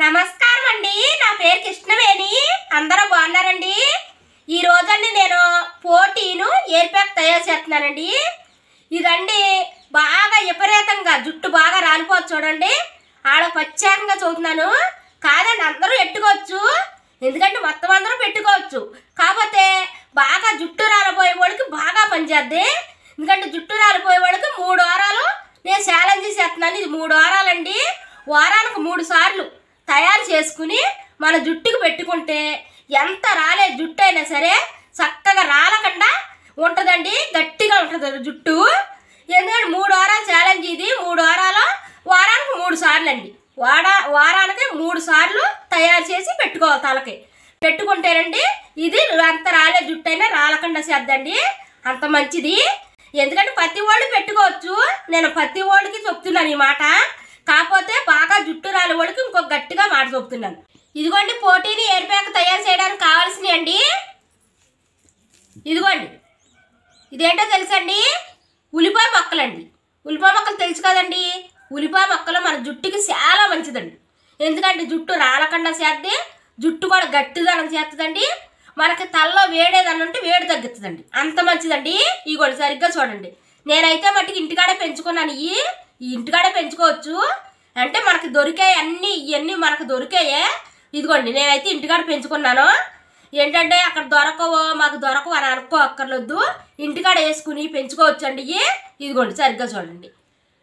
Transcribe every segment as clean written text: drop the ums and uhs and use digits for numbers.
నమస్కారం అండి. నా పేరు కృష్ణవేణి. అందరూ బాగున్నారండి? ఈ రోజండి నేను పోటీను ఎయిర్ ప్యాక్ తయారు చేస్తున్నానండి. ఇదండి బాగా విపరీతంగా జుట్టు బాగా రాలిపోవచ్చు చూడండి. ఆడ ప్రత్యేకంగా చూస్తున్నాను. కాదండి, అందరూ పెట్టుకోవచ్చు, ఎందుకంటే మొత్తం అందరూ పెట్టుకోవచ్చు. కాకపోతే బాగా జుట్టు రాలిపోయే వాళ్ళకి బాగా పనిచేద్ది. ఎందుకంటే జుట్టు రాలిపోయే వాళ్ళకి 3 వారాలు నేను ఛాలెంజ్ చేస్తున్నాను. ఇది 3 వారాలండి. వారానికి 3 సార్లు తయారు చేసుకుని మన జుట్టుకు పెట్టుకుంటే ఎంత రాలే జుట్టు అయినా సరే చక్కగా రాలకుండా ఉంటుందండి. గట్టిగా ఉంటుంది జుట్టు. ఎందుకంటే 3 వారాలు ఛాలెంజ్ ఇది. 3 వారాలు వారానికి 3 సార్లు అండి. వారానికి 3 సార్లు తయారు చేసి పెట్టుకోవాలి. తలకి పెట్టుకుంటేనండి ఇది అంత రాలే జుట్టు అయినా రాలకుండా చేద్దండి. అంత మంచిది. ఎందుకంటే ప్రతి వాళ్ళు పెట్టుకోవచ్చు. నేను ప్రతి వాళ్ళకి చెప్తున్నాను ఈ మాట. కాకపోతే బాగా జుట్టు రాలి వాళ్ళకి ఇంకొక గట్టిగా మాట చెప్తున్నాను. ఇదిగోండి పోటీని ఎయిర్ ప్యాక్ తయారు చేయడానికి కావాల్సినవి అండి. ఇదిగోండి, ఇదేంటో తెలుసండి? ఉల్లిపాయ మొక్కలండి. ఉల్లిపాయ మొక్కలు తెలుసు కదండి. ఉల్లిపాయ మొక్కలు మన జుట్టుకి చాలా మంచిదండి. ఎందుకంటే జుట్టు రాలకుండా చేద్ది, జుట్టు కూడా గట్టిదనం చేస్తుందండి. మనకి తలలో వేడేదని ఉంటే వేడి తగ్గుతుందండి. అంత మంచిదండి. ఇదిగోండి సరిగ్గా చూడండి. నేనైతే మట్టికి ఇంటికాడే పెంచుకున్నాను. ఈ ఇంటికాడే పెంచుకోవచ్చు. అంటే మనకి దొరికాయి అన్నీ, ఇవన్నీ మనకు దొరికాయే. ఇదిగోండి నేనైతే ఇంటికాడ పెంచుకున్నాను. ఏంటంటే అక్కడ దొరకవో మాకు దొరకవు అని అనుకో అక్కర్లేదు. ఇంటికాడ వేసుకుని పెంచుకోవచ్చు అండి. ఇదిగోండి సరిగ్గా చూడండి.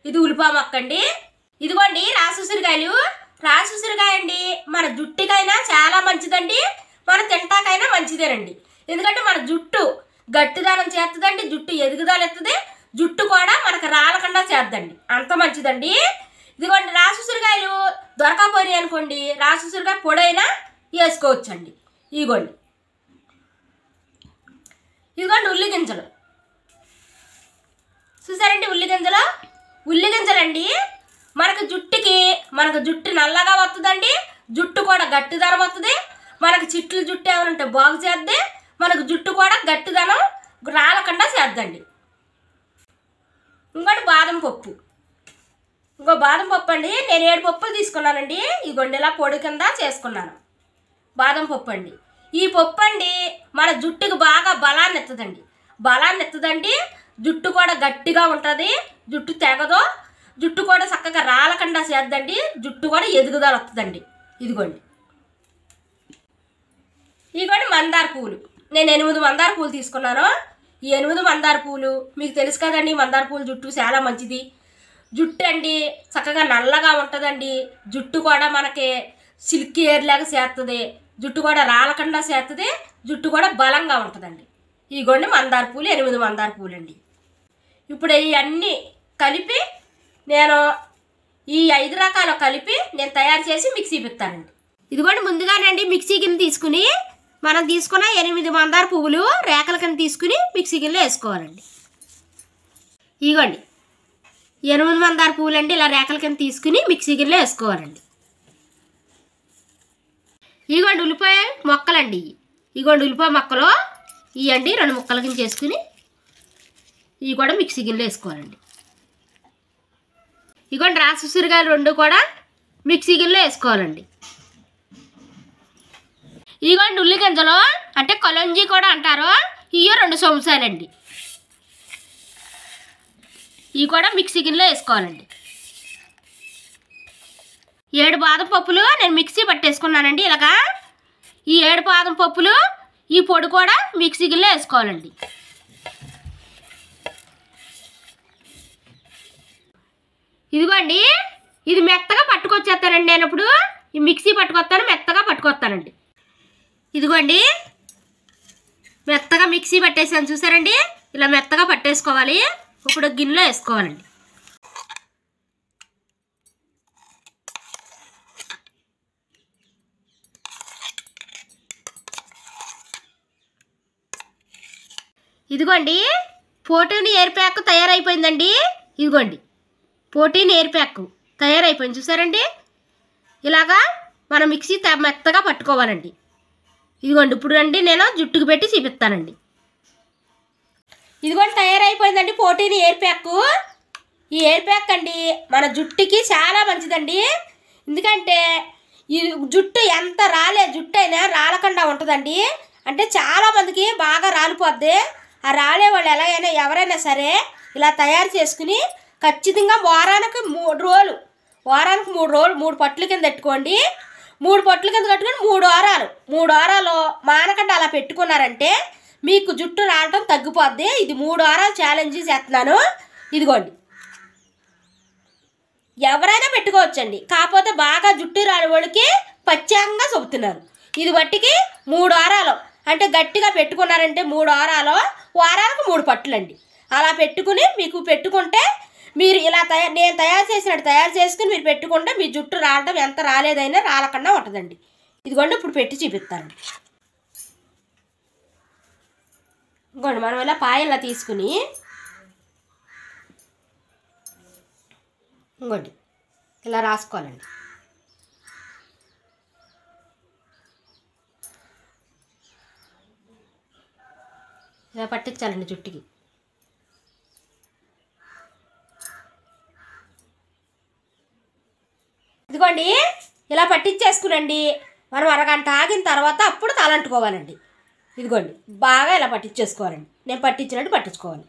ఇది ఉల్లిపాయ మొక్క అండి. ఇదిగోండి రాసి ఉసిరికాయలు. రాసి ఉసిరికాయ అండి మన జుట్టుకైనా చాలా మంచిదండి, మన తింటాకైనా మంచిదేనండి. ఎందుకంటే మన జుట్టు గట్టిదనం చేస్తుందండి, జుట్టు ఎదుగుదల ఎత్తుంది, జుట్టు కూడా మనకు రాలకుండా చేద్దండి. అంత మంచిదండి. ఇదిగోండి రాసి ఉసిరికాయలు దొరకపోయి అనుకోండి, రాసి ఉసిరికాయ పొడైనా వేసుకోవచ్చండి. ఇదిగోండి ఇదిగోండి ఉల్లి గింజలు చూసారండి. ఉల్లి గింజలండి మనకు జుట్టు నల్లగా వస్తుందండి. జుట్టు కూడా గట్టిదనం వస్తుంది. మనకు చిట్లు జుట్టు ఏమైనా బాగు చేద్ది. మనకు జుట్టు కూడా గట్టిదనం రాలకుండా చేద్దండి. ఇంకోటి బాదం పప్పు. బాదం పప్పు అండి. నేను 7 పప్పులు తీసుకున్నానండి. ఈ గొండెలా పొడి కింద చేసుకున్నాను. బాదం పప్పు అండి. ఈ పప్పు అండి మన జుట్టుకు బాగా బలాన్ని ఎత్తుదండి. జుట్టు కూడా గట్టిగా ఉంటుంది. జుట్టు తెగదు. జుట్టు కూడా చక్కగా రాలకుండా చేద్దండి. జుట్టు కూడా ఎదుగుదల వస్తుందండి. ఇదిగోండి మందార పువ్వులు. నేను 8 మందార పువ్వులు తీసుకున్నాను. ఈ 8 మందార పువ్వులు మీకు తెలుసు కదండి. మందార పువ్వులు జుట్టు చాలా మంచిది. జుట్టు అండి చక్కగా నల్లగా ఉంటుందండి. జుట్టు కూడా మనకి సిల్కీ హెయిర్ లాగా చేస్తుంది. జుట్టు కూడా రాలకుండా చేస్తుంది. జుట్టు కూడా బలంగా ఉంటుందండి. ఇదిగోండి మందార పువ్వులు 8 మందార పువ్వులు అండి. ఇప్పుడు ఇవన్నీ కలిపి నేను ఈ 5 రకాలు కలిపి నేను తయారు చేసి మిక్సీ పెడతానండి. ఇదిగోండి ముందుగానండి మిక్సీ గిన్నె తీసుకుని మనం తీసుకున్న 8 మందార పువ్వులు రేకల కింద తీసుకుని మిక్సీ గిన్నెలో వేసుకోవాలండి. ఇదిగోండి 8 మందార పువ్వులు అండి ఇలా రేకల కింద తీసుకుని మిక్సీ గిన్నెలో వేసుకోవాలండి. ఇదిగోండి ఉల్లిపాయ మొక్కలండి. ఇదిగోండి ఉల్లిపాయ మొక్కలు ఇవ్వండి 2 ముక్కల కింద చేసుకుని ఇవి కూడా మిక్సీ గిన్నెలో వేసుకోవాలండి. ఇదిగోండి రాసి ఉసిరికాయలు 2 కూడా మిక్సీ గిన్నెలో వేసుకోవాలండి. ఇదిగోండి ఉల్లి గింజలు అంటే కలంజీ కూడా అంటారు. ఇవి 2 చెంచాలండి. ఇవి కూడా మిక్సీ గిన్నెలో వేసుకోవాలండి. 7 బాదం పప్పులు నేను మిక్సీ పట్టేసుకున్నానండి. ఇలాగా ఈ 7 బాదం పప్పులు ఈ పొడి కూడా మిక్సీ గిన్నెలో వేసుకోవాలండి. ఇదిగోండి ఇది మెత్తగా పట్టుకొచ్చేస్తానండి. నేను ఇప్పుడు ఈ మిక్సీ పట్టుకొస్తాను, మెత్తగా పట్టుకొస్తానండి. ఇదిగోండి మెత్తగా మిక్సీ పట్టేసాను చూసారండి. ఇలా మెత్తగా పట్టేసుకోవాలి. ఇప్పుడు గిన్నెలో వేసుకోవాలండి. ఇదిగోండి పోటీని ఎయిర్ ప్యాక్ తయారైపోయిందండి. ఇదిగోండి పోటీని ఎయిర్ ప్యాక్ తయారైపోయింది చూసారండి. ఇలాగా మనం మిక్సీ మెత్తగా పట్టుకోవాలండి. ఇదిగోండి ఇప్పుడు అండి నేను జుట్టుకు పెట్టి చూపిస్తానండి. ఇదిగోండి తయారైపోయిందండి పోటీని ఎయిర్ ప్యాక్. ఈ ఎయిర్ ప్యాక్ అండి మన జుట్టుకి చాలా మంచిదండి. ఎందుకంటే ఈ జుట్టు ఎంత రాలే జుట్టు అయినా రాలకుండా ఉంటుందండి. అంటే చాలామందికి బాగా రాలిపోద్ది. ఆ రాలే వాళ్ళు ఎలాగైనా ఎవరైనా సరే ఇలా తయారు చేసుకుని ఖచ్చితంగా వారానికి 3 రోజులు 3 పట్ల కింద పెట్టుకోండి. 3 పట్ల కింద కట్టుకొని 3 వారాలు మానకుండా అలా పెట్టుకున్నారంటే మీకు జుట్టు రావటం తగ్గిపోద్ది. ఇది 3 వారాలు ఛాలెంజ్ చేస్తున్నాను. ఇదిగోండి, ఎవరైనా పెట్టుకోవచ్చండి. కాకపోతే బాగా జుట్టు రాని వాళ్ళకి ప్రత్యేకంగా చెబుతున్నాను. ఇది బట్టికి 3 వారాలు అంటే గట్టిగా పెట్టుకున్నారంటే 3 వారాలకు 3 పట్టులండి. అలా పెట్టుకుని మీకు పెట్టుకుంటే మీరు ఇలా నేను తయారు చేసినట్టు తయారు చేసుకుని మీరు పెట్టుకుంటే మీ జుట్టు రావడం ఎంత రాలేదైనా రాలకుండా ఉంటుందండి. ఇదిగోండి ఇప్పుడు పెట్టి చూపిస్తానండి. ఇంకోండి మనం ఇలా పాయల్లా తీసుకుని ఇంకోండి ఇలా రాసుకోవాలండి. ఇలా పట్టించాలండి జుట్టుకి. ఇదిగోండి ఇలా పట్టించేసుకునండి. మనం అరగంట ఆగిన తర్వాత అప్పుడు తలంటుకోవాలండి. ఇదిగోండి బాగా ఇలా పట్టించేసుకోవాలండి. నేను పట్టించినట్టు పట్టించుకోవాలి.